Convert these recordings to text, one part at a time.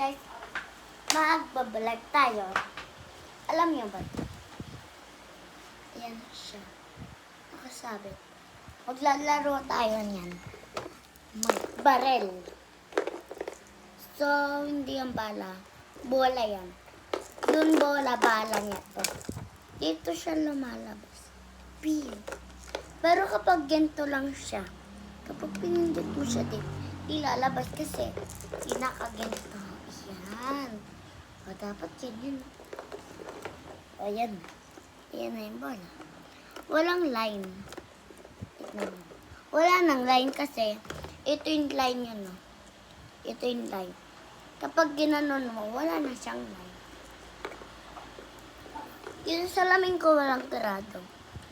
guys, magbabalag tayo. Alam niyo ba? Ayan siya. Nakasabit. Maglalaro tayo niyan. Magbarel. So, hindi yung bala. Bola yan. Yung bola, bala niya to. Dito siya lumalabas. Pin. Pero kapag ganito lang siya, kapag pinindot mo siya dito, ilalabas kasi pinakaganito. Yan. O, dapat yun. O, yan. Yan na yung bola. Walang line. Tignan mo. Wala nang line kasi ito yung line yun, no? Ito yung line. Kapag ginanon mo, wala na siyang line. Yung salamin ko walang tirado.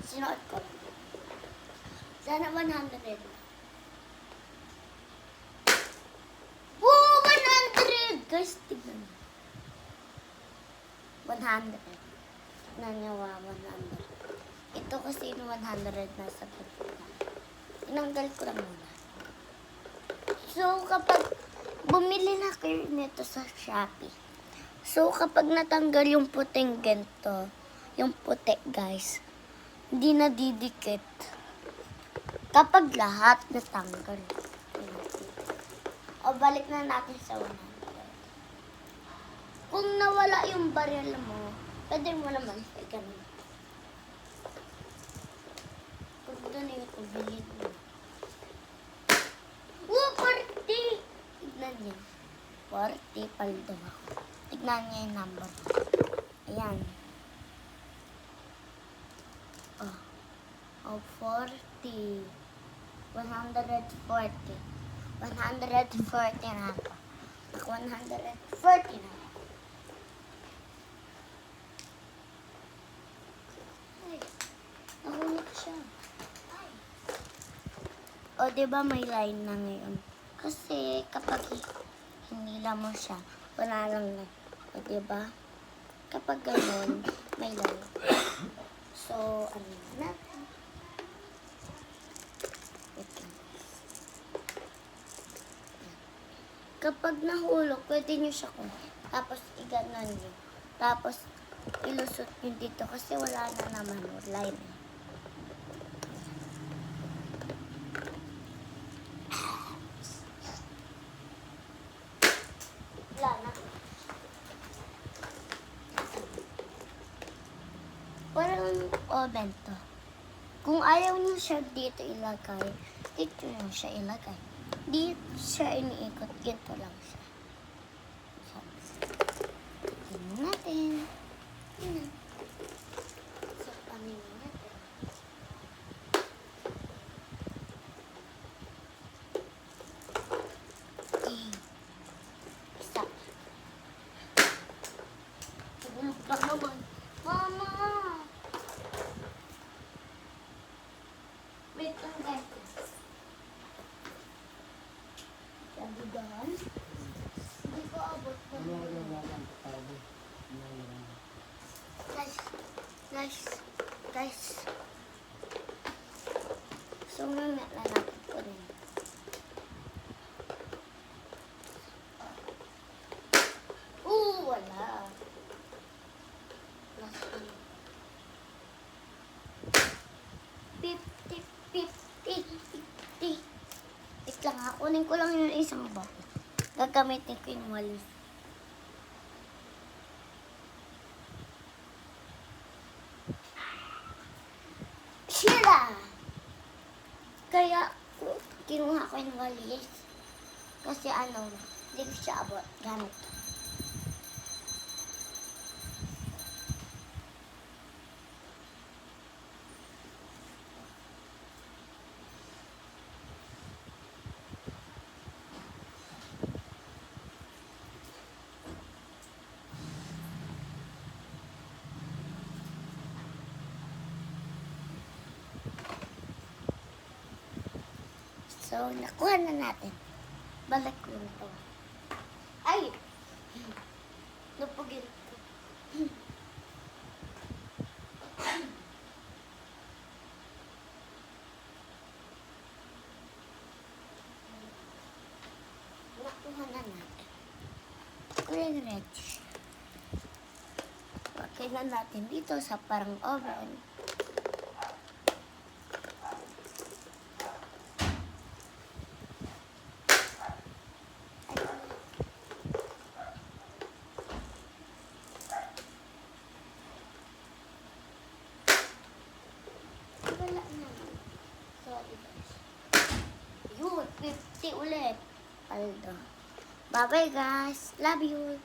Sinuot ko. Sana 100. Woo! 100! Guys, tignan mo. 100. Tignan niyo, 100. Ito kasi yung 100 nasa pagkita. Tinanggal ko lang muna. So, kapag bumili na kayo nito sa Shopee. So, kapag natanggal yung puting ganito, yung puti, guys, hindi na didikit. Kapag lahat natanggal. O, balik na natin sa 100. Kung nawala yung baril mo, pwede mo naman ganun. Kung doon yung kubilin mo. Woo! 40! Tignan niya. 40 paldo ako. Tignan niya yung number. Ayan. Oh, 40. 140. 140 na ako. 140 na ako. Ay, nahulog siya. Ay. O, diba may line na ngayon? Kasi kapag hinila mo siya, wala lang line. O, diba? Kapag ganun, may line. So, ano natin? Kapag nahulog, pwede nyo siya kunin. Tapos, iganon nyo. Tapos, ilusot nyo dito kasi wala na naman line. Wala na. Parang oven to. Kung ayaw nyo siya dito ilagay, dito nyo siya ilagay. Dito siya iniikot. Ganito lang siya. Tingnan natin. Tingnan. So, paminin natin. Isa. Tumulog na naman. Mama! Wait lang guys. Dahan. Hindi ko abot pa. Guys. So, mamaya na natin ko rin. Wala. Last one. 50. Wait lang ha. Kunin ko lang yung isang bako. Gagamitin ko yung walis. Sila! Kaya, kinuha ko yung walis. Kasi hindi ko siya abot. Gamit. So, nakuha na natin. Balik ko ito. Ay! Napugin ko. Nakuha na natin. Green Rich. Lagay na natin dito sa parang oven. Wala na. Sorry guys. Yun, 50 ulit. Aldo. Bye-bye guys. Love you.